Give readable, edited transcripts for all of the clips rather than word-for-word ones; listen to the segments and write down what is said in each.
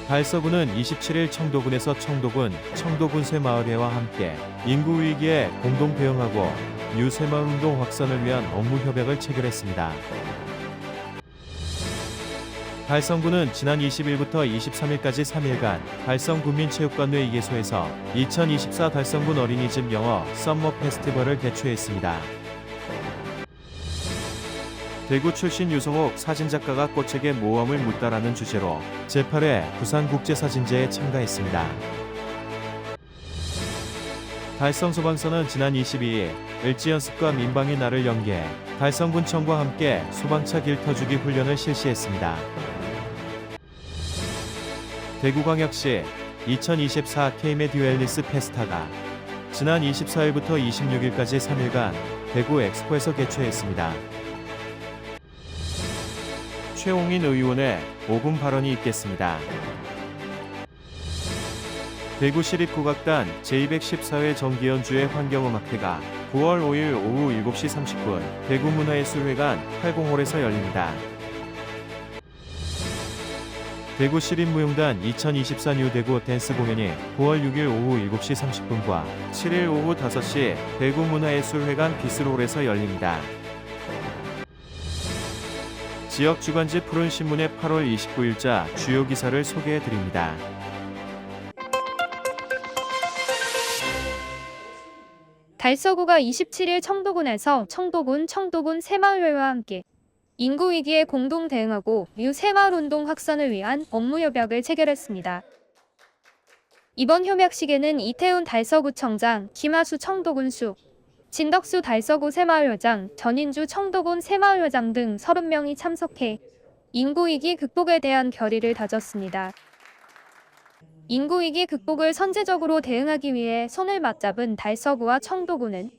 달서구는 27일 청도군에서 청도군 새마을회와 함께 인구위기에 공동 대응하고 뉴 새마을운동 확산을 위한 업무 협약을 체결했습니다. 달성구는 지난 20일부터 23일까지 3일간 달성군민체육관 내 이계소에서 2024 달성군 어린이집 영어 썸머 페스티벌을 개최했습니다. 대구 출신 유성옥 사진작가가 꽃에게 모험을 묻다라는 주제로 제8회 부산국제사진제에 참가했습니다. 달성소방서는 지난 22일 을지연습과 민방위 날을 연계해 달성군청과 함께 소방차 길터주기 훈련을 실시했습니다. 대구광역시 2024 K메디 웰니스 페스타가 지난 24일부터 26일까지 3일간 대구 엑스포에서 개최했습니다. 최홍인 의원의 5분 발언이 있겠습니다. 대구시립국악단 제214회 정기연주회 환경음악회가 9월 5일 오후 7시 30분 대구문화예술회관 80홀에서 열립니다. 대구시립무용단 2024 뉴대구 댄스 공연이 9월 6일 오후 7시 30분과 7일 오후 5시 대구문화예술회관 비스홀에서 열립니다. 지역 주간지 푸른신문의 8월 29일자 주요 기사를 소개해드립니다. 달서구가 27일 청도군에서 청도군 새마을회와 함께 인구위기에 공동 대응하고 뉴 새마을운동 확산을 위한 업무협약을 체결했습니다. 이번 협약식에는 이태훈 달서구청장, 김하수 청도군수, 진덕수 달서구 새마을회장, 전인주 청도군 새마을회장 등 30명이 참석해 인구위기 극복에 대한 결의를 다졌습니다. 인구위기 극복을 선제적으로 대응하기 위해 손을 맞잡은 달서구와 청도군은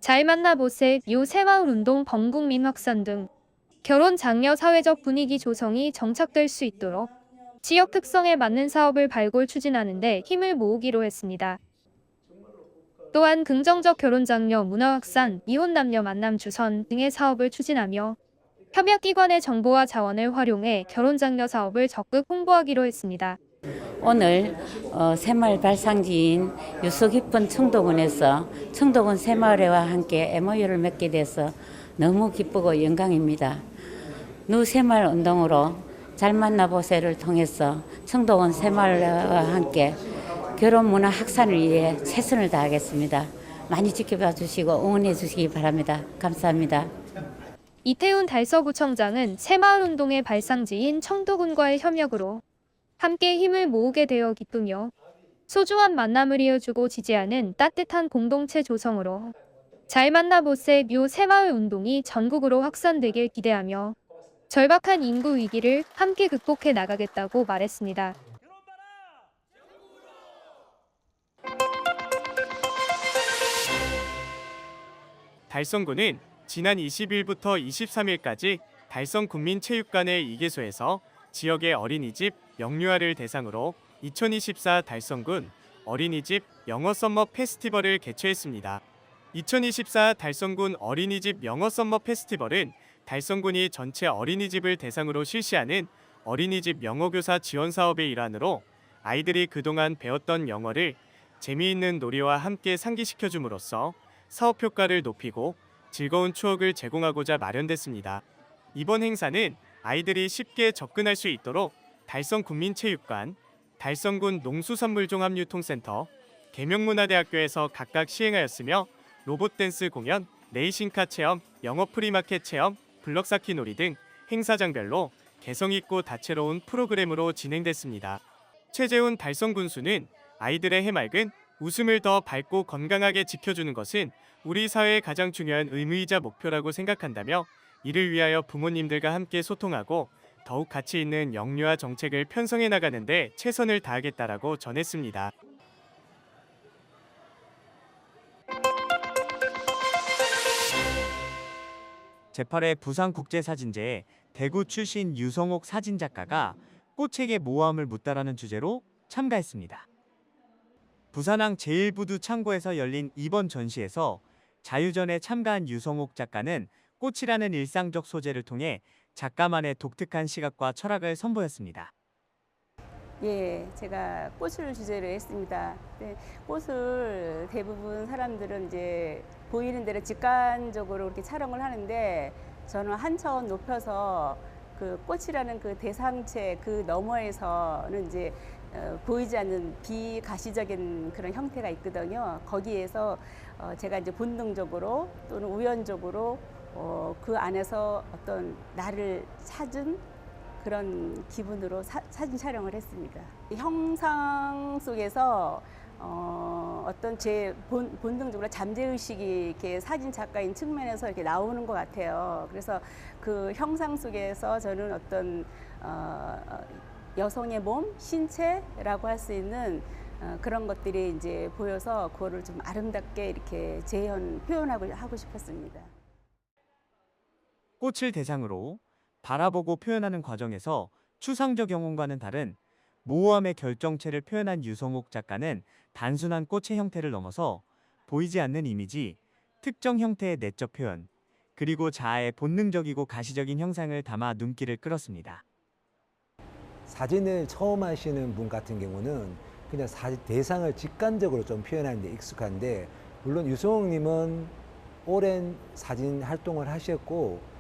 잘 만나보세, 뉴 새마을운동 범국민 확산 등 결혼 장려 사회적 분위기 조성이 정착될 수 있도록 지역 특성에 맞는 사업을 발굴 추진하는 데 힘을 모으기로 했습니다. 또한 긍정적 결혼 장려 문화 확산, 이혼 남녀 만남 주선 등의 사업을 추진하며 협약기관의 정보와 자원을 활용해 결혼 장려 사업을 적극 홍보하기로 했습니다. 오늘 새마을 발상지인 유서 깊은 청도군에서 청도군 새마을회와 함께 MOU를 맺게 돼서 너무 기쁘고 영광입니다. 누 새마을 운동으로 잘 만나보세를 통해서 청도군 새마을회와 함께 결혼 문화 확산을 위해 최선을 다하겠습니다. 많이 지켜봐 주시고 응원해 주시기 바랍니다. 감사합니다. 이태훈 달서구청장은 새마을운동의 발상지인 청도군과의 협력으로 함께 힘을 모으게 되어 기쁘며 소중한 만남을 이어주고 지지하는 따뜻한 공동체 조성으로 잘 만나보세 뉴 새마을운동이 전국으로 확산되길 기대하며 절박한 인구 위기를 함께 극복해 나가겠다고 말했습니다. 달성구는 지난 20일부터 23일까지 달성군민체육관의 이계소에서 지역의 어린이집 영유아를 대상으로 2024 달성군 어린이집 영어 썸머 페스티벌을 개최했습니다. 2024 달성군 어린이집 영어 썸머 페스티벌은 달성군이 전체 어린이집을 대상으로 실시하는 어린이집 영어교사 지원 사업의 일환으로 아이들이 그동안 배웠던 영어를 재미있는 놀이와 함께 상기시켜줌으로써 사업 효과를 높이고 즐거운 추억을 제공하고자 마련됐습니다. 이번 행사는 아이들이 쉽게 접근할 수 있도록 달성군민체육관, 달성군 농수산물종합유통센터, 계명문화대학교에서 각각 시행하였으며 로봇댄스 공연, 레이싱카 체험, 영어 프리마켓 체험, 블럭 쌓기 놀이 등 행사장별로 개성있고 다채로운 프로그램으로 진행됐습니다. 최재훈 달성군수는 아이들의 해맑은 웃음을 더 밝고 건강하게 지켜주는 것은 우리 사회의 가장 중요한 의무이자 목표라고 생각한다며 이를 위하여 부모님들과 함께 소통하고 더욱 가치 있는 영유아 정책을 편성해 나가는 데 최선을 다하겠다라고 전했습니다. 제8회 부산국제사진제에 대구 출신 유성옥 사진작가가 꽃에게 모험을 묻다라는 주제로 참가했습니다. 부산항 제1부두 창고에서 열린 이번 전시에서 자유전에 참가한 유성옥 작가는 꽃이라는 일상적 소재를 통해 작가만의 독특한 시각과 철학을 선보였습니다. 예, 제가 꽃을 주제로 했습니다. 네, 꽃을 대부분 사람들은 이제 보이는 대로 직관적으로 이렇게 촬영을 하는데 저는 한 차원 높여서 그 꽃이라는 그 대상체 그 너머에서는 이제 보이지 않는 비가시적인 그런 형태가 있거든요. 거기에서 제가 이제 본능적으로 또는 우연적으로 그 안에서 어떤 나를 찾은 그런 기분으로 사진 촬영을 했습니다. 형상 속에서 어떤 제 본능적으로 잠재의식이 이렇게 사진 작가인 측면에서 이렇게 나오는 것 같아요. 그래서 그 형상 속에서 저는 어떤 여성의 몸, 신체라고 할 수 있는 그런 것들이 이제 보여서 그거를 좀 아름답게 이렇게 표현하고 싶었습니다. 꽃을 대상으로 바라보고 표현하는 과정에서 추상적 영혼과는 다른 모호함의 결정체를 표현한 유성옥 작가는 단순한 꽃의 형태를 넘어서 보이지 않는 이미지, 특정 형태의 내적 표현, 그리고 자아의 본능적이고 가시적인 형상을 담아 눈길을 끌었습니다. 사진을 처음 하시는 분 같은 경우는 그냥 대상을 직관적으로 좀 표현하는 데 익숙한데, 물론 유성옥님은 오랜 사진 활동을 하셨고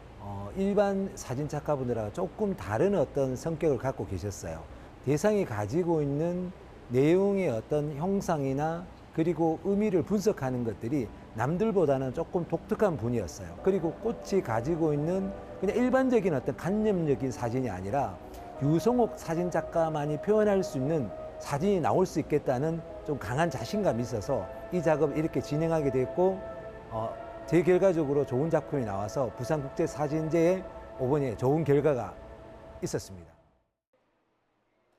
일반 사진 작가분들하고 조금 다른 어떤 성격을 갖고 계셨어요. 대상이 가지고 있는 내용의 어떤 형상이나 그리고 의미를 분석하는 것들이 남들보다는 조금 독특한 분이었어요. 그리고 꽃이 가지고 있는 그냥 일반적인 어떤 관념적인 사진이 아니라 유성옥 사진 작가만이 표현할 수 있는 사진이 나올 수 있겠다는 좀 강한 자신감이 있어서 이 작업을 이렇게 진행하게 됐고, 제 결과적으로 좋은 작품이 나와서 부산국제사진제에 이번에 좋은 결과가 있었습니다.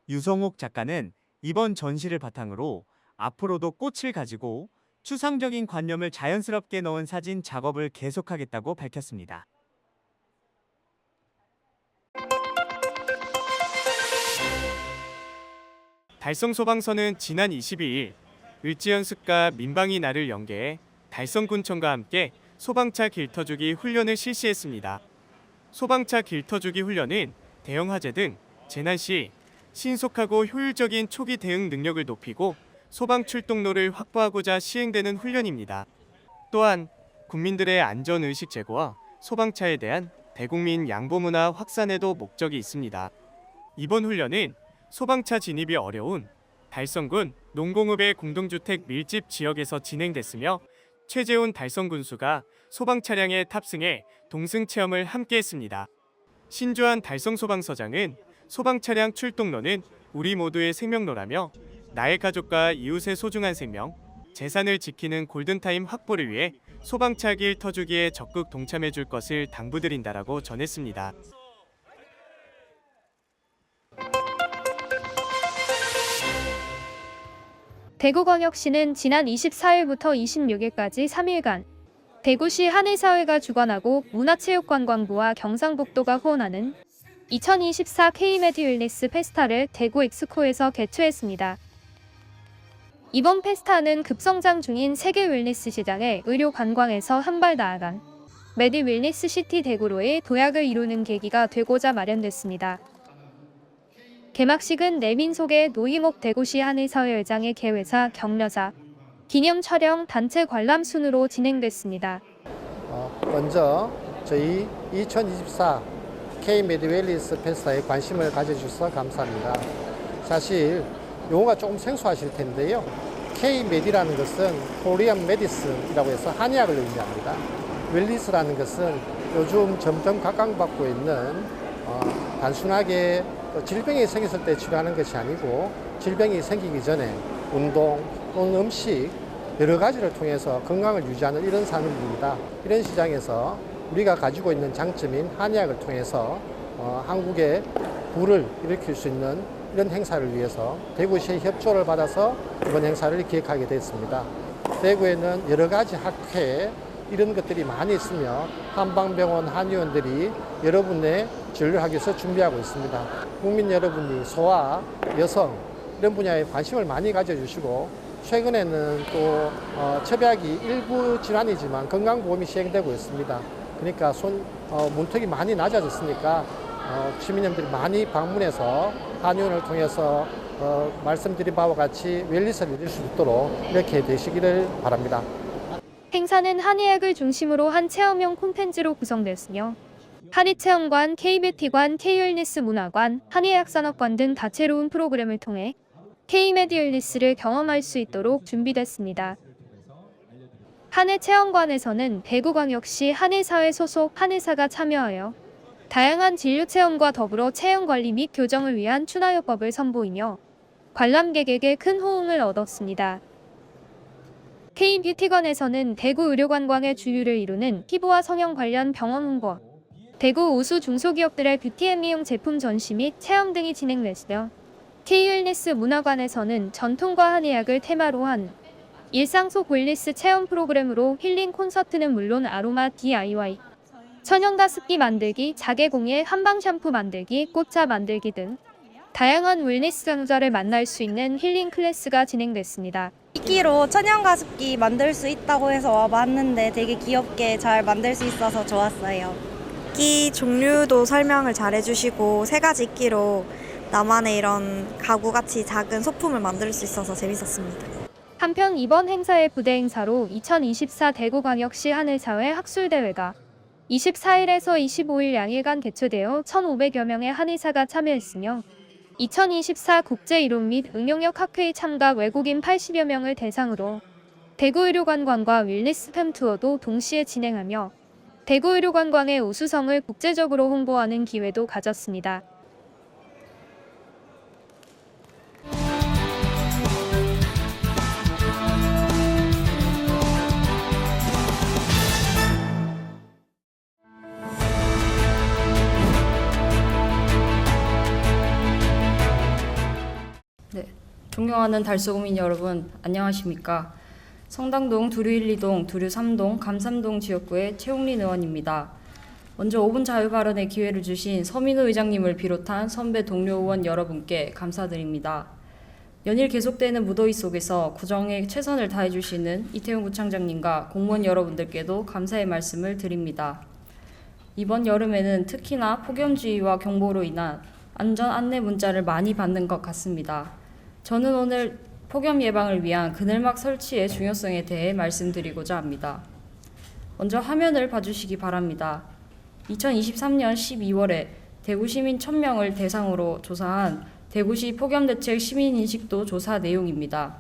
유성옥 작가는 이번 전시를 바탕으로 앞으로도 꽃을 가지고 추상적인 관념을 자연스럽게 넣은 사진 작업을 계속하겠다고 밝혔습니다. 달성 소방서는 지난 22일 을지연 습과 민방위 날을 연계해 달성군청과 함께 소방차 길터주기 훈련을 실시했습니다. 소방차 길터주기 훈련은 대형 화재 등 재난 시 신속하고 효율적인 초기 대응 능력을 높이고 소방 출동로를 확보하고자 시행되는 훈련입니다. 또한 국민들의 안전의식 제고와 소방차에 대한 대국민 양보 문화 확산에도 목적이 있습니다. 이번 훈련은 소방차 진입이 어려운 달성군 농공읍의 공동주택 밀집 지역에서 진행됐으며 최재훈 달성군수가 소방 차량에 탑승해 동승 체험을 함께 했습니다. 신주한 달성소방서장은 소방 차량 출동로는 우리 모두의 생명로라며 나의 가족과 이웃의 소중한 생명, 재산을 지키는 골든타임 확보를 위해 소방차 길 터주기에 적극 동참해 줄 것을 당부드린다라고 전했습니다. 대구광역시는 지난 24일부터 26일까지 3일간 대구시 한일사회가 주관하고 문화체육관광부와 경상북도가 후원하는 2024 K-메디 웰니스 페스타를 대구 엑스코에서 개최했습니다. 이번 페스타는 급성장 중인 세계 웰니스 시장에 의료 관광에서 한 발 나아간 메디 웰니스 시티 대구로의 도약을 이루는 계기가 되고자 마련됐습니다. 개막식은 내민속의 노희목 대구시 한일사회회장의 개회사 격려사 기념 촬영 단체 관람 순으로 진행됐습니다. 먼저 저희 2024 K-메디 웰니스 페스타에 관심을 가져주셔서 감사합니다. 사실 용어가 조금 생소하실 텐데요. K-메디라는 것은 코리안 메디슨이라고 해서 한의학을 의미합니다. 웰니스라는 것은 요즘 점점 각광받고 있는 단순하게 질병이 생겼을 때 치료하는 것이 아니고 질병이 생기기 전에 운동 또는 음식 여러 가지를 통해서 건강을 유지하는 이런 산업입니다. 이런 시장에서 우리가 가지고 있는 장점인 한의학을 통해서 한국에 부를 일으킬 수 있는 이런 행사를 위해서 대구시의 협조를 받아서 이번 행사를 기획하게 됐습니다. 대구에는 여러 가지 학회 이런 것들이 많이 있으며 한방병원 한의원들이 여러분의 진료하기 위해서 준비하고 있습니다. 국민 여러분이 소아, 여성 이런 분야에 관심을 많이 가져주시고 최근에는 또 첩약이 일부 질환이지만 건강보험이 시행되고 있습니다. 그러니까 문턱이 많이 낮아졌으니까 시민님들이 많이 방문해서 한의원을 통해서 말씀드린 바와 같이 웰니스를 누릴 수 있도록 이렇게 되시기를 바랍니다. 행사는 한의학을 중심으로 한 체험형 콘텐츠로 구성됐으며 한의체험관, K뷰티관, K웰니스 문화관, 한의학산업관 등 다채로운 프로그램을 통해 K메디웰니스를 경험할 수 있도록 준비됐습니다. 한의체험관에서는 대구광역시 한의사회 소속 한의사가 참여하여 다양한 진료체험과 더불어 체형관리 및 교정을 위한 추나요법을 선보이며 관람객에게 큰 호응을 얻었습니다. K뷰티관에서는 대구 의료관광의 주류를 이루는 피부와 성형 관련 병원 홍보, 대구 우수 중소기업들의 뷰티 앤 미용 제품 전시 및 체험 등이 진행됐으며 K웰니스 문화관에서는 전통과 한의학을 테마로 한 일상 속 웰니스 체험 프로그램으로 힐링 콘서트는 물론 아로마 DIY, 천연 가습기 만들기, 자개 공예, 한방 샴푸 만들기, 꽃차 만들기 등 다양한 웰니스 강좌를 만날 수 있는 힐링 클래스가 진행됐습니다. 이끼로 천연 가습기 만들 수 있다고 해서 와봤는데 되게 귀엽게 잘 만들 수 있어서 좋았어요. 이끼 종류도 설명을 잘 해주시고 3가지 이끼로 나만의 이런 가구같이 작은 소품을 만들 수 있어서 재밌었습니다. 한편 이번 행사의 부대 행사로 2024 대구광역시 한의사회 학술대회가 24일에서 25일 양일간 개최되어 1,500여 명의 한의사가 참여했으며 2024 국제이론 및 응용력 학회의 참가 외국인 80여 명을 대상으로 대구의료관광과 웰니스 팸 투어도 동시에 진행하며 대구의료관광의 우수성을 국제적으로 홍보하는 기회도 가졌습니다. 네, 존경하는 달서구민 여러분, 안녕하십니까? 성당동, 두류 1, 2동, 두류 3동, 감삼동 지역구의 최홍린 의원입니다. 먼저 5분 자유발언의 기회를 주신 서민우 의장님을 비롯한 선배 동료 의원 여러분께 감사드립니다. 연일 계속되는 무더위 속에서 구정에 최선을 다해주시는 이태용 구청장님과 공무원 여러분들께도 감사의 말씀을 드립니다. 이번 여름에는 특히나 폭염주의와 경보로 인한 안전 안내 문자를 많이 받는 것 같습니다. 저는 오늘 폭염 예방을 위한 그늘막 설치의 중요성에 대해 말씀드리고자 합니다. 먼저 화면을 봐주시기 바랍니다. 2023년 12월에 대구 시민 1000명을 대상으로 조사한 대구시 폭염대책 시민인식도 조사 내용입니다.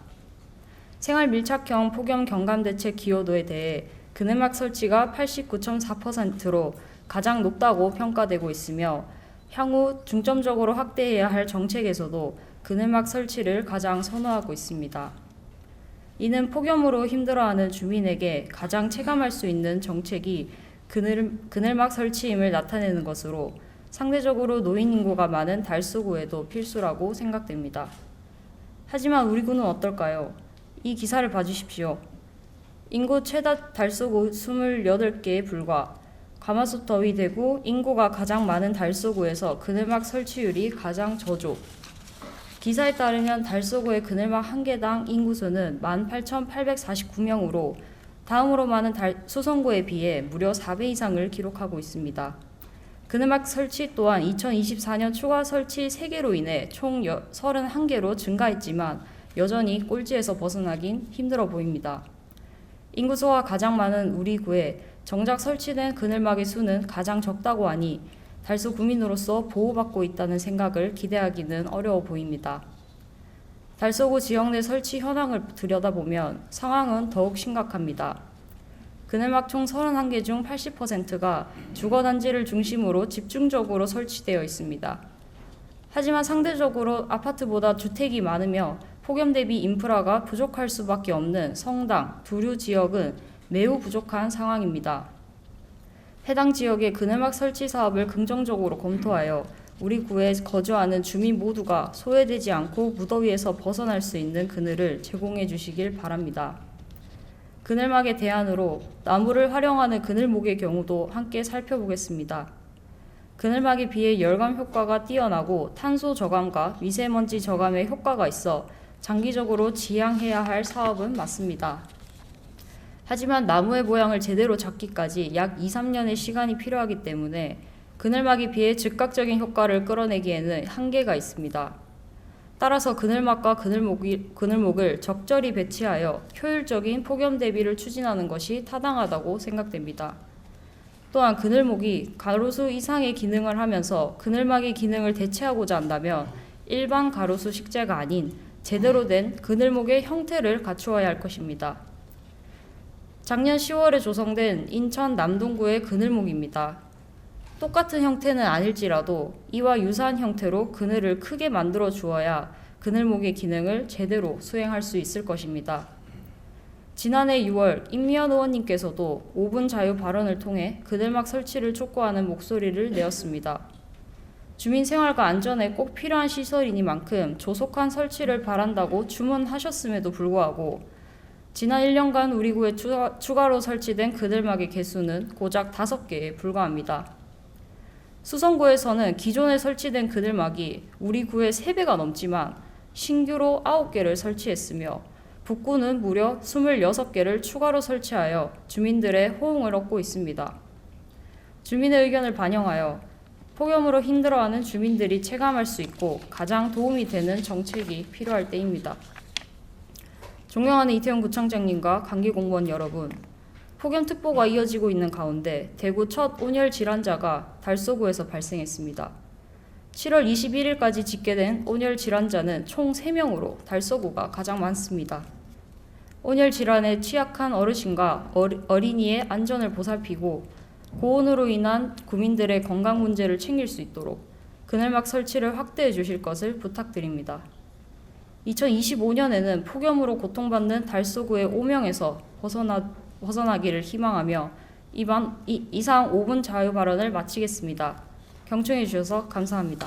생활 밀착형 폭염 경감대책 기여도에 대해 그늘막 설치가 89.4%로 가장 높다고 평가되고 있으며 향후 중점적으로 확대해야 할 정책에서도 그늘막 설치를 가장 선호하고 있습니다. 이는 폭염으로 힘들어하는 주민에게 가장 체감할 수 있는 정책이 그늘막 설치임을 나타내는 것으로 상대적으로 노인 인구가 많은 달서구에도 필수라고 생각됩니다. 하지만 우리 구는 어떨까요? 이 기사를 봐주십시오. 인구 최다 달서구 28개에 불과 가마솥 더위 대구 인구가 가장 많은 달서구에서 그늘막 설치율이 가장 저조. 기사에 따르면 달서구의 그늘막 한 개당 인구수는 18,849명으로 다음으로 많은 수성구에 비해 무려 4배 이상을 기록하고 있습니다. 그늘막 설치 또한 2024년 추가 설치 3개로 인해 총 31개로 증가했지만 여전히 꼴찌에서 벗어나긴 힘들어 보입니다. 인구수가 가장 많은 우리 구에 정작 설치된 그늘막의 수는 가장 적다고 하니 달서 구민으로서 보호받고 있다는 생각을 기대하기는 어려워 보입니다. 달서구 지역 내 설치 현황을 들여다보면 상황은 더욱 심각합니다. 그늘막 총 31개 중 80%가 주거단지를 중심으로 집중적으로 설치되어 있습니다. 하지만 상대적으로 아파트보다 주택이 많으며 폭염 대비 인프라가 부족할 수밖에 없는 성당, 두류 지역은 매우 부족한 상황입니다. 해당 지역의 그늘막 설치 사업을 긍정적으로 검토하여 우리 구에 거주하는 주민 모두가 소외되지 않고 무더위에서 벗어날 수 있는 그늘을 제공해 주시길 바랍니다. 그늘막의 대안으로 나무를 활용하는 그늘목의 경우도 함께 살펴보겠습니다. 그늘막에 비해 열감 효과가 뛰어나고 탄소 저감과 미세먼지 저감에 효과가 있어 장기적으로 지향해야 할 사업은 맞습니다. 하지만 나무의 모양을 제대로 잡기까지 약 2~3년의 시간이 필요하기 때문에 그늘막에 비해 즉각적인 효과를 끌어내기에는 한계가 있습니다. 따라서 그늘막과 그늘목을 적절히 배치하여 효율적인 폭염 대비를 추진하는 것이 타당하다고 생각됩니다. 또한 그늘목이 가로수 이상의 기능을 하면서 그늘막의 기능을 대체하고자 한다면 일반 가로수 식재가 아닌 제대로 된 그늘목의 형태를 갖추어야 할 것입니다. 작년 10월에 조성된 인천 남동구의 그늘목입니다. 똑같은 형태는 아닐지라도 이와 유사한 형태로 그늘을 크게 만들어 주어야 그늘목의 기능을 제대로 수행할 수 있을 것입니다. 지난해 6월 임미연 의원님께서도 5분 자유 발언을 통해 그늘막 설치를 촉구하는 목소리를 내었습니다. 주민 생활과 안전에 꼭 필요한 시설이니만큼 조속한 설치를 바란다고 주문하셨음에도 불구하고 지난 1년간 우리 구에 추가로 설치된 그늘막의 개수는 고작 5개에 불과합니다. 수성구에서는 기존에 설치된 그늘막이 우리 구의 3배가 넘지만 신규로 9개를 설치했으며 북구는 무려 26개를 추가로 설치하여 주민들의 호응을 얻고 있습니다. 주민의 의견을 반영하여 폭염으로 힘들어하는 주민들이 체감할 수 있고 가장 도움이 되는 정책이 필요할 때입니다. 존경하는 이태원 구청장님과 감기 공무원 여러분, 폭염특보가 이어지고 있는 가운데 대구 첫 온열 질환자가 달서구에서 발생했습니다. 7월 21일까지 집계된 온열 질환자는 총 3명으로 달서구가 가장 많습니다. 온열 질환에 취약한 어르신과 어린이의 안전을 보살피고 고온으로 인한 구민들의 건강 문제를 챙길 수 있도록 그늘막 설치를 확대해 주실 것을 부탁드립니다. 2025년에는 폭염으로 고통받는 달서구의 오명에서 벗어나기를 희망하며 이상 5분 자유 발언을 마치겠습니다. 경청해 주셔서 감사합니다.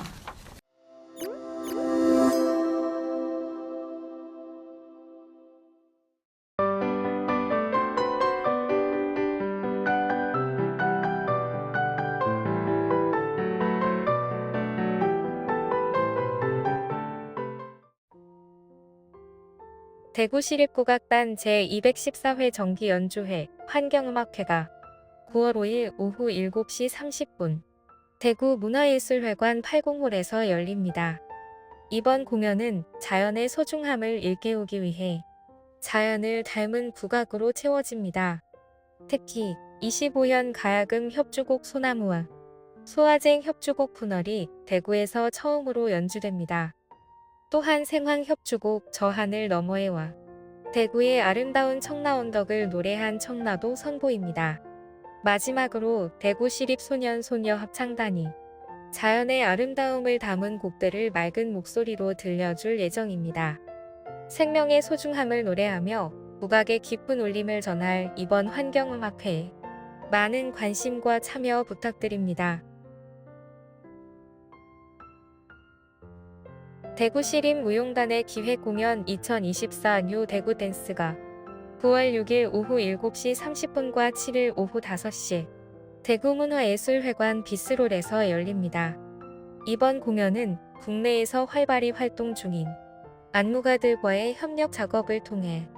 대구시립국악단 제214회 정기연주회 환경음악회가 9월 5일 오후 7시 30분 대구문화예술회관 80홀에서 열립니다. 이번 공연은 자연의 소중함을 일깨우기 위해 자연을 닮은 국악으로 채워집니다. 특히 25현 가야금 협주곡 소나무와 소화쟁 협주곡 분월이 대구에서 처음으로 연주됩니다. 또한 생황 협주곡 저 하늘 너머에와 대구의 아름다운 청라언덕을 노래한 청라도 선보입니다. 마지막으로 대구시립소년소녀 합창단이 자연의 아름다움을 담은 곡들을 맑은 목소리로 들려줄 예정입니다. 생명의 소중함을 노래하며 국악의 깊은 울림을 전할 이번 환경음악회에 많은 관심과 참여 부탁드립니다. 대구시립무용단의 기획공연 2024 뉴 대구댄스가 9월 6일 오후 7시 30분과 7일 오후 5시 대구문화예술회관 비스롤에서 열립니다. 이번 공연은 국내에서 활발히 활동 중인 안무가들과의 협력 작업을 통해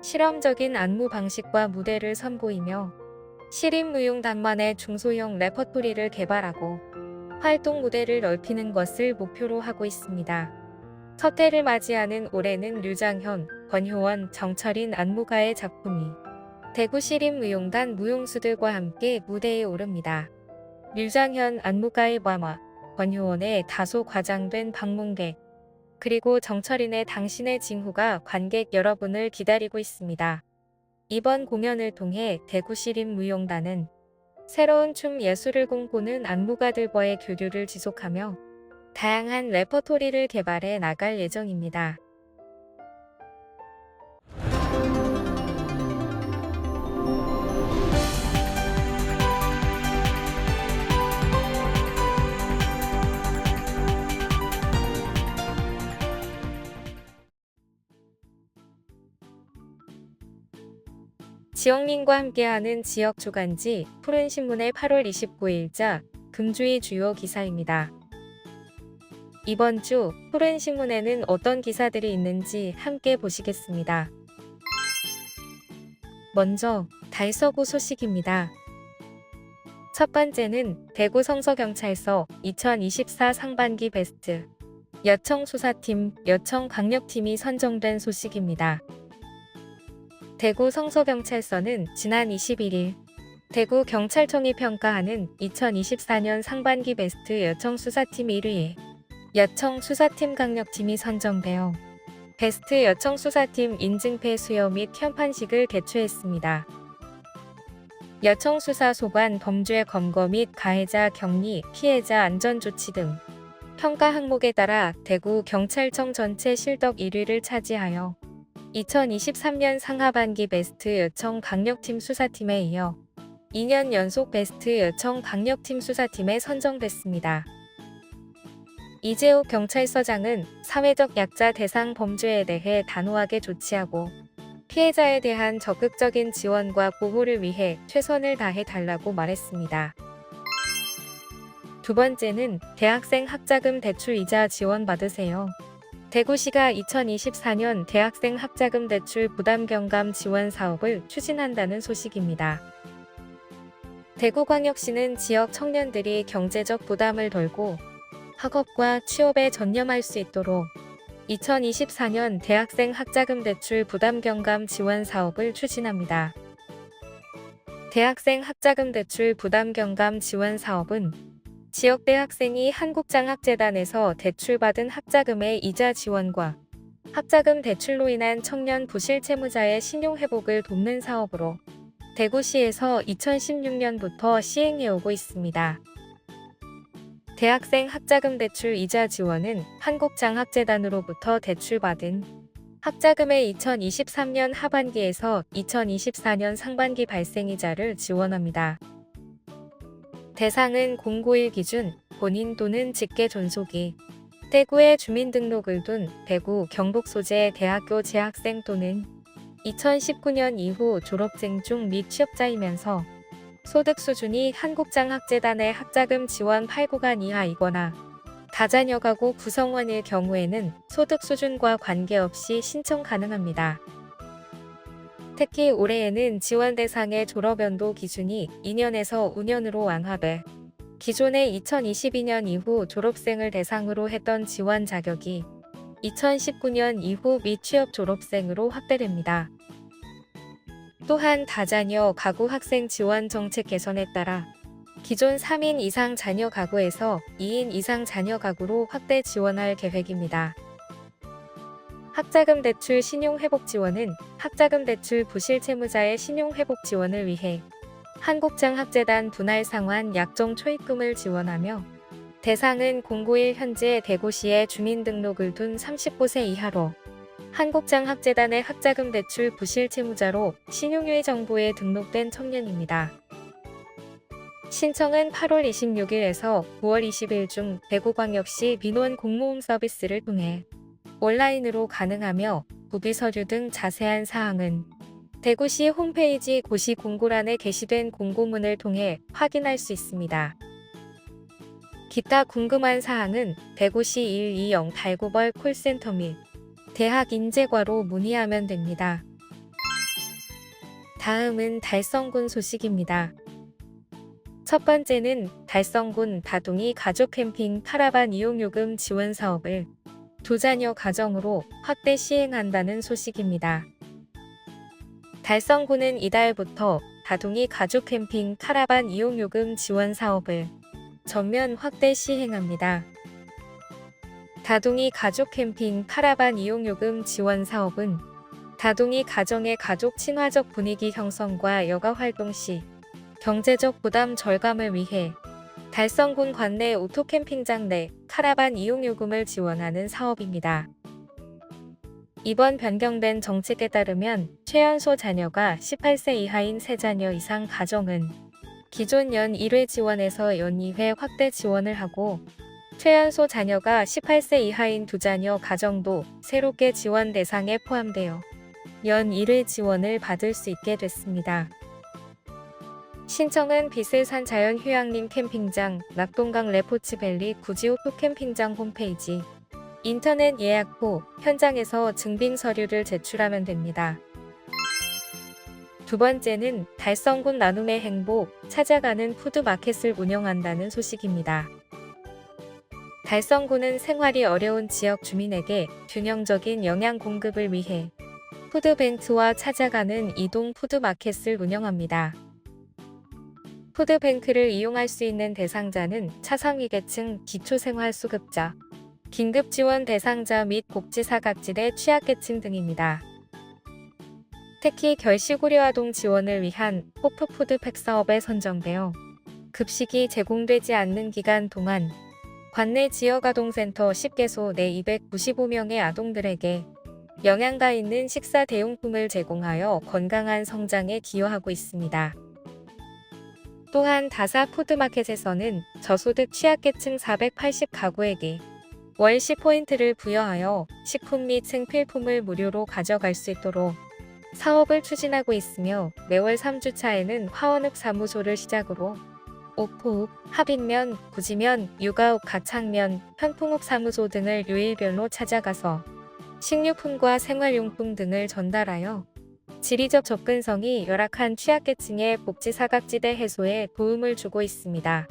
실험적인 안무 방식과 무대를 선보이며 시립무용단만의 중소형 레퍼토리를 개발하고 활동 무대를 넓히는 것을 목표로 하고 있습니다. 첫 해를 맞이하는 올해는 류장현, 권효원, 정철인 안무가의 작품이 대구시립무용단 무용수들과 함께 무대에 오릅니다. 류장현 안무가의 마마, 권효원의 다소 과장된 방문객, 그리고 정철인의 당신의 징후가 관객 여러분을 기다리고 있습니다. 이번 공연을 통해 대구시립무용단은 새로운 춤 예술을 꿈꾸는 안무가들과의 교류를 지속하며 다양한 레퍼토리를 개발해 나갈 예정입니다. 지역민과 함께하는 지역 주간지 푸른신문의 8월 29일자 금주의 주요 기사입니다. 이번 주 푸른신문에는 어떤 기사들이 있는지 함께 보시겠습니다. 먼저 달서구 소식입니다. 첫 번째는 대구 성서경찰서 2024 상반기 베스트 여청 수사팀, 여청 강력팀이 선정된 소식입니다. 대구 성서경찰서는 지난 21일 대구 경찰청이 평가하는 2024년 상반기 베스트 여청 수사팀 1위에 여청 수사팀 강력팀이 선정되어 베스트 여청 수사팀 인증패 수여 및 현판식을 개최했습니다. 여청 수사 소관 범죄 검거 및 가해자 격리, 피해자 안전 조치 등 평가 항목에 따라 대구 경찰청 전체 실적 1위를 차지하여 2023년 상하반기 베스트 여청 강력팀 수사팀에 이어 2년 연속 베스트 여청 강력팀 수사팀에 선정됐습니다. 이재욱 경찰서장은 사회적 약자 대상 범죄에 대해 단호하게 조치하고 피해자에 대한 적극적인 지원과 보호를 위해 최선을 다해 달라고 말했습니다. 두 번째는 대학생 학자금 대출 이자 지원 받으세요. 대구시가 2024년 대학생 학자금 대출 부담 경감 지원 사업을 추진한다는 소식입니다. 대구광역시는 지역 청년들이 경제적 부담을 덜고 학업과 취업에 전념할 수 있도록 2024년 대학생 학자금 대출 부담 경감 지원 사업을 추진합니다. 대학생 학자금 대출 부담 경감 지원 사업은 지역 대학생이 한국장학재단에서 대출받은 학자금의 이자 지원과 학자금 대출로 인한 청년 부실 채무자의 신용 회복을 돕는 사업으로 대구시에서 2016년부터 시행해오고 있습니다. 대학생 학자금 대출 이자 지원은 한국장학재단으로부터 대출받은 학자금의 2023년 하반기에서 2024년 상반기 발생이자를 지원합니다. 대상은 091 기준 본인 또는 직계 존속이 대구에 주민등록을 둔 대구 경북 소재의 대학교 재학생 또는 2019년 이후 졸업생 중 및 취업자이면서 소득 수준이 한국장학재단의 학자금 지원 8구간 이하이거나 다자녀 가구 구성원일 경우에는 소득 수준과 관계없이 신청 가능합니다. 특히 올해에는 지원 대상의 졸업연도 기준이 2년에서 5년으로 완화돼 기존의 2022년 이후 졸업생을 대상으로 했던 지원 자격이 2019년 이후 미취업 졸업생으로 확대됩니다. 또한 다자녀 가구 학생 지원 정책 개선에 따라 기존 3인 이상 자녀 가구에서 2인 이상 자녀 가구로 확대 지원할 계획입니다. 학자금 대출 신용회복 지원은 학자금 대출 부실 채무자의 신용회복 지원을 위해 한국장학재단 분할 상환 약정 초입금을 지원하며 대상은 091 현재 대구시에 주민등록을 둔 30곳의 이하로 한국장학재단의 학자금 대출 부실 채무자로 신용유예 정보에 등록된 청년입니다. 신청은 8월 26일에서 9월 20일 중 대구광역시 민원 공모음 서비스를 통해 온라인으로 가능하며 구비 서류 등 자세한 사항은 대구시 홈페이지 고시 공고란에 게시된 공고문을 통해 확인할 수 있습니다. 기타 궁금한 사항은 대구시 120 달구벌 콜센터 및 대학인재과로 문의하면 됩니다. 다음은 달성군 소식입니다. 첫 번째는 달성군 다둥이 가족 캠핑 카라반 이용요금 지원 사업을 두 자녀 가정으로 확대 시행한다는 소식입니다. 달성군은 이달부터 다둥이 가족 캠핑 카라반 이용요금 지원 사업을 전면 확대 시행합니다. 다둥이 가족 캠핑 카라반 이용요금 지원 사업은 다둥이 가정의 가족 친화적 분위기 형성과 여가 활동 시 경제적 부담 절감을 위해 달성군 관내 오토캠핑장 내 카라반 이용요금을 지원하는 사업입니다. 이번 변경된 정책에 따르면 최연소 자녀가 18세 이하인 3자녀 이상 가정은 기존 연 1회 지원에서 연 2회 확대 지원을 하고 최연소 자녀가 18세 이하인 2자녀 가정도 새롭게 지원 대상에 포함되어 연 1회 지원을 받을 수 있게 됐습니다. 신청은 비슬산 자연휴양림 캠핑장, 낙동강 레포츠밸리 구지오토 캠핑장 홈페이지, 인터넷 예약 후 현장에서 증빙 서류를 제출하면 됩니다. 두 번째는 달성군 나눔의 행복, 찾아가는 푸드마켓을 운영한다는 소식입니다. 달성군은 생활이 어려운 지역 주민에게 균형적인 영양 공급을 위해 푸드뱅크와 찾아가는 이동 푸드마켓을 운영합니다. 푸드뱅크를 이용할 수 있는 대상자는 차상위계층, 기초생활수급자, 긴급지원 대상자 및 복지사각지대 취약계층 등입니다. 특히 결식우려아동 지원을 위한 호프푸드팩 사업에 선정되어 급식이 제공되지 않는 기간 동안 관내 지역아동센터 10개소 내 295명의 아동들에게 영양가 있는 식사 대용품을 제공하여 건강한 성장에 기여하고 있습니다. 또한 다사 푸드마켓에서는 저소득 취약계층 480가구에게 월 10포인트를 부여하여 식품 및 생필품을 무료로 가져갈 수 있도록 사업을 추진하고 있으며 매월 3주차에는 화원읍 사무소를 시작으로 오포읍, 합인면, 구지면, 육아읍, 가창면, 현풍읍 사무소 등을 요일별로 찾아가서 식료품과 생활용품 등을 전달하여 지리적 접근성이 열악한 취약계층의 복지사각지대 해소에 도움을 주고 있습니다.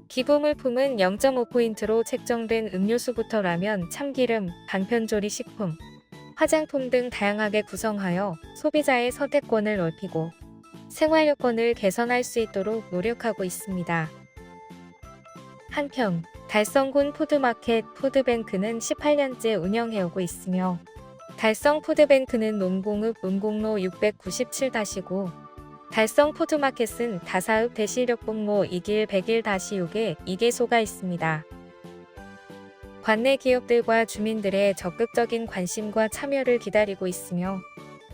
기부물품은 0.5포인트로 책정된 음료수부터 라면, 참기름, 간편조리 식품, 화장품 등 다양하게 구성하여 소비자의 선택권을 넓히고 생활 여건을 개선할 수 있도록 노력하고 있습니다. 한편 달성군 푸드마켓 푸드뱅크는 18년째 운영해오고 있으며 달성 푸드뱅크는 농공읍 은공로 697-9, 달성 푸드마켓은 다사읍 대실역봉로 2길 101-6에 2개소가 있습니다. 관내 기업들과 주민들의 적극적인 관심과 참여를 기다리고 있으며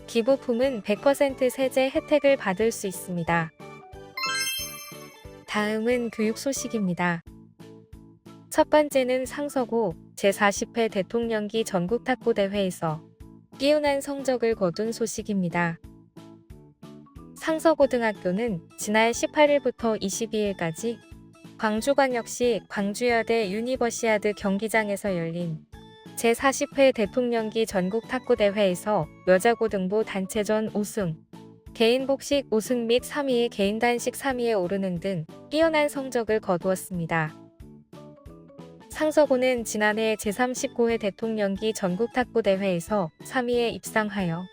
기부품은 100% 세제 혜택을 받을 수 있습니다. 다음은 교육 소식입니다. 첫 번째는 상서고 제40회 대통령기 전국탁구대회에서 뛰어난 성적을 거둔 소식입니다. 상서고등학교는 지난 18일부터 22일까지 광주광역시 광주여대 유니버시아드 경기장에서 열린 제40회 대통령기 전국탁구대회에서 여자고등부 단체전 5승, 개인 복식 5승 및 3위의 개인 단식 3위에 오르는 등 뛰어난 성적을 거두었습니다. 상서고는 지난해 제39회 대통령기 전국탁구대회에서 3위에 입상하여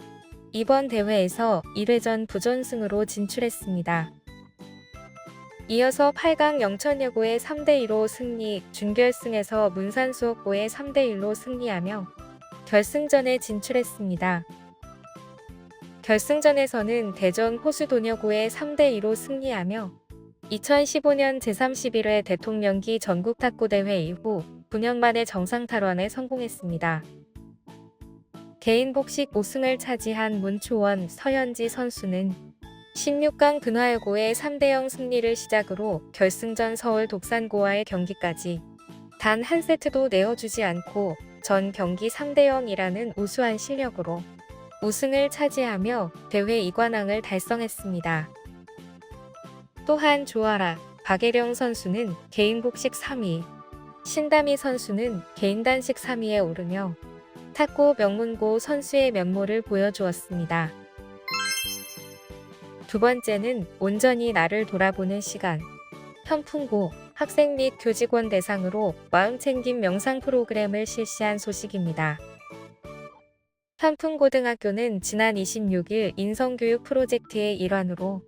이번 대회에서 1회전 부전승으로 진출했습니다. 이어서 8강 영천여고의 3대2로 승리, 준결승에서 문산수업고의 3대1로 승리하며 결승전에 진출했습니다. 결승전에서는 대전 호수도녀고의 3대2로 승리하며 2015년 제31회 대통령기 전국탁구대회 이후 9년 만에 정상탈환에 성공했습니다. 개인 복식 5승을 차지한 문초원, 서현지 선수는 16강 근화여고의 3대0 승리를 시작으로 결승전 서울 독산고와의 경기까지 단 한 세트도 내어주지 않고 전 경기 3대0이라는 우수한 실력으로 우승을 차지하며 대회 2관왕을 달성했습니다. 또한 조아라, 박예령 선수는 개인 복식 3위, 신다미 선수는 개인 단식 3위에 오르며 탁구 명문고 선수의 면모를 보여주었습니다. 두 번째는 온전히 나를 돌아보는 시간. 현풍고 학생 및 교직원 대상으로 마음챙김 명상 프로그램을 실시한 소식입니다. 현풍고등학교는 지난 26일 인성교육 프로젝트의 일환으로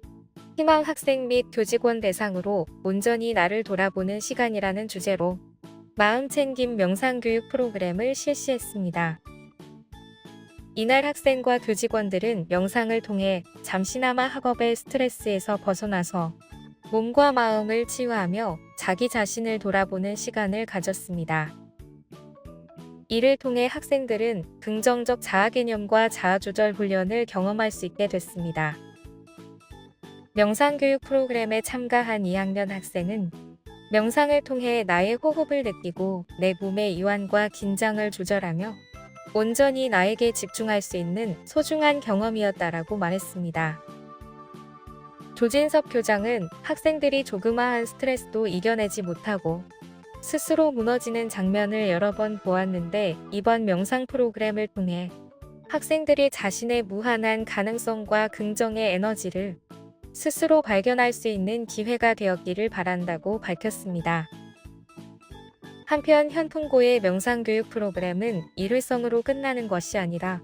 희망 학생 및 교직원 대상으로 온전히 나를 돌아보는 시간이라는 주제로 마음챙김 명상교육 프로그램을 실시했습니다. 이날 학생과 교직원들은 명상을 통해 잠시나마 학업의 스트레스에서 벗어나서 몸과 마음을 치유하며 자기 자신을 돌아보는 시간을 가졌습니다. 이를 통해 학생들은 긍정적 자아개념과 자아조절 훈련을 경험할 수 있게 됐습니다. 명상교육 프로그램에 참가한 2학년 학생은 명상을 통해 나의 호흡을 느끼고 내 몸의 이완과 긴장을 조절하며 온전히 나에게 집중할 수 있는 소중한 경험이었다라고 말했습니다. 조진섭 교장은 학생들이 조그마한 스트레스도 이겨내지 못하고 스스로 무너지는 장면을 여러 번 보았는데 이번 명상 프로그램을 통해 학생들이 자신의 무한한 가능성과 긍정의 에너지를 스스로 발견할 수 있는 기회가 되었기를 바란다고 밝혔습니다. 한편 현풍고의 명상교육 프로그램은 일회성으로 끝나는 것이 아니라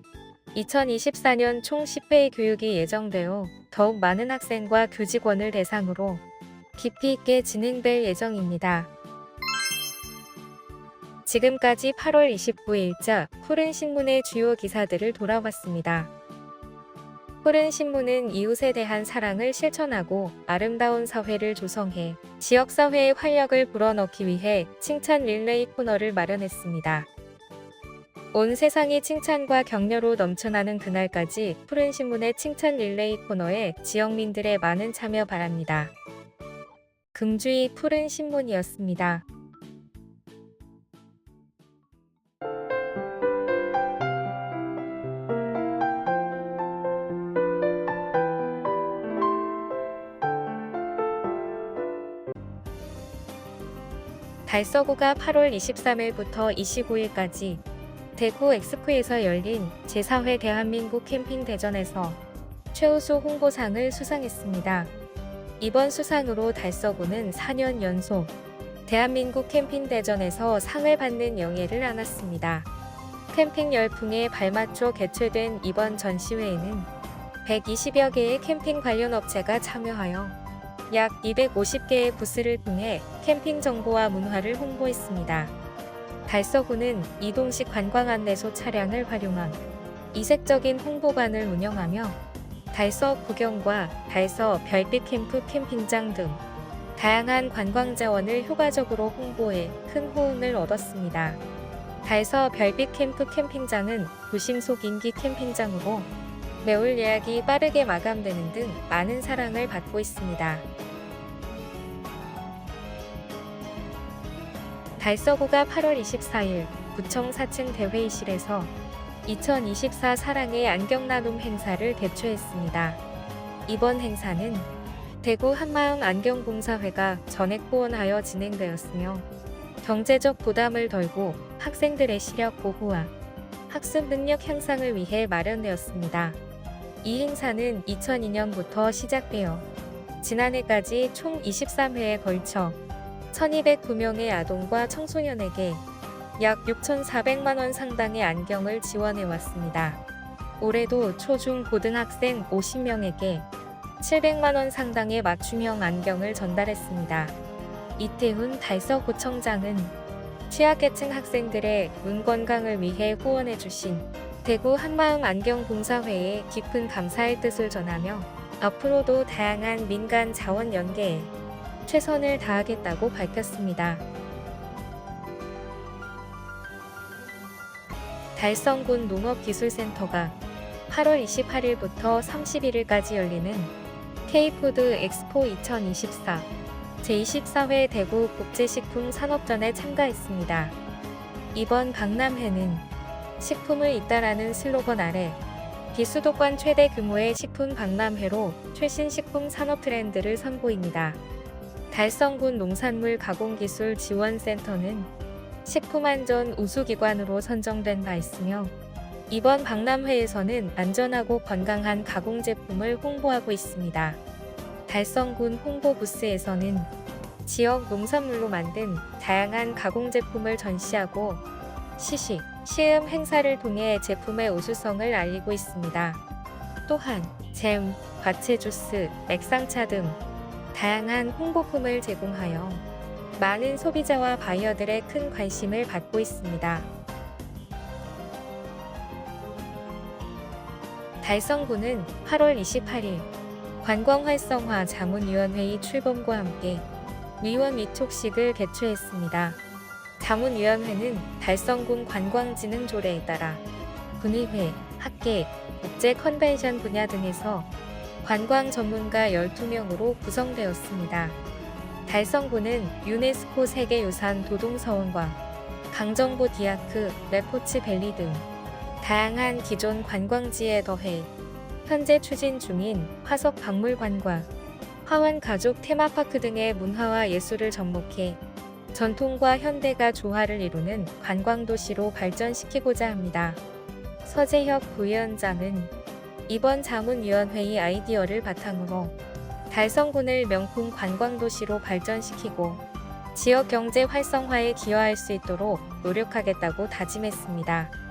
2024년 총 10회의 교육이 예정되어 더욱 많은 학생과 교직원을 대상으로 깊이 있게 진행될 예정입니다. 지금까지 8월 29일자 푸른신문의 주요 기사들을 돌아봤습니다. 푸른신문은 이웃에 대한 사랑을 실천하고 아름다운 사회를 조성해 지역사회의 활력을 불어넣기 위해 칭찬 릴레이 코너를 마련했습니다. 온 세상이 칭찬과 격려로 넘쳐나는 그날까지 푸른신문의 칭찬 릴레이 코너에 지역민들의 많은 참여 바랍니다. 금주의 푸른신문이었습니다. 달서구가 8월 23일부터 25일까지 대구 엑스포에서 열린 제4회 대한민국 캠핑 대전에서 최우수 홍보상을 수상했습니다. 이번 수상으로 달서구는 4년 연속 대한민국 캠핑 대전에서 상을 받는 영예를 안았습니다. 캠핑 열풍에 발맞춰 개최된 이번 전시회에는 120여 개의 캠핑 관련 업체가 참여하여 약 250개의 부스를 통해 캠핑 정보와 문화를 홍보했습니다. 달서구는 이동식 관광안내소 차량을 활용한 이색적인 홍보관을 운영하며 달서 구경과 달서 별빛 캠프 캠핑장 등 다양한 관광 자원을 효과적으로 홍보해 큰 호응을 얻었습니다. 달서 별빛 캠프 캠핑장은 도심 속 인기 캠핑장으로 매월 예약이 빠르게 마감되는 등 많은 사랑을 받고 있습니다. 달서구가 8월 24일 구청 4층 대회의실에서 2024 사랑의 안경나눔 행사를 개최했습니다. 이번 행사는 대구 한마음 안경봉사회가 전액 후원하여 진행되었으며 경제적 부담을 덜고 학생들의 시력 보호와 학습 능력 향상을 위해 마련되었습니다. 이 행사는 2002년부터 시작되어 지난해까지 총 23회에 걸쳐 1209명의 아동과 청소년에게 약 6,400만 원 상당의 안경을 지원해왔습니다. 올해도 초중 고등학생 50명에게 700만 원 상당의 맞춤형 안경을 전달했습니다. 이태훈 달서구청장은 취약계층 학생들의 눈 건강을 위해 후원해주신 대구 한마음 안경봉사회에 깊은 감사의 뜻을 전하며 앞으로도 다양한 민간 자원 연계에 최선을 다하겠다고 밝혔습니다. 달성군 농업기술센터가 8월 28일부터 31일까지 열리는 K푸드 엑스포 2024 제24회 대구 국제식품 산업전에 참가했습니다. 이번 박람회는 식품을 잇다라는 슬로건 아래 비수도권 최대 규모의 식품 박람회로 최신 식품 산업 트렌드를 선보입니다. 달성군 농산물 가공기술 지원센터는 식품안전 우수기관으로 선정된 바 있으며 이번 박람회에서는 안전하고 건강한 가공제품을 홍보하고 있습니다. 달성군 홍보 부스에서는 지역 농산물로 만든 다양한 가공제품을 전시하고 시식, 시음 행사를 통해 제품의 우수성을 알리고 있습니다. 또한 잼, 과채 주스, 맥상차 등 다양한 홍보품을 제공하여 많은 소비자와 바이어들의 큰 관심을 받고 있습니다. 달성구는 8월 28일 관광활성화 자문위원회의 출범과 함께 위원 위촉식을 개최했습니다. 자문위원회는 달성군 관광진흥조례에 따라 군의회, 학계, 국제 컨벤션 분야 등에서 관광 전문가 12명으로 구성되었습니다. 달성구는 유네스코 세계유산 도동서원과 강정보 디아크, 레포츠 밸리 등 다양한 기존 관광지에 더해 현재 추진 중인 화석 박물관과 화원 가족 테마파크 등의 문화와 예술을 접목해 전통과 현대가 조화를 이루는 관광도시로 발전시키고자 합니다. 서재혁 부위원장은 이번 자문위원회의 아이디어를 바탕으로 달성군을 명품 관광도시로 발전시키고 지역 경제 활성화에 기여할 수 있도록 노력하겠다고 다짐했습니다.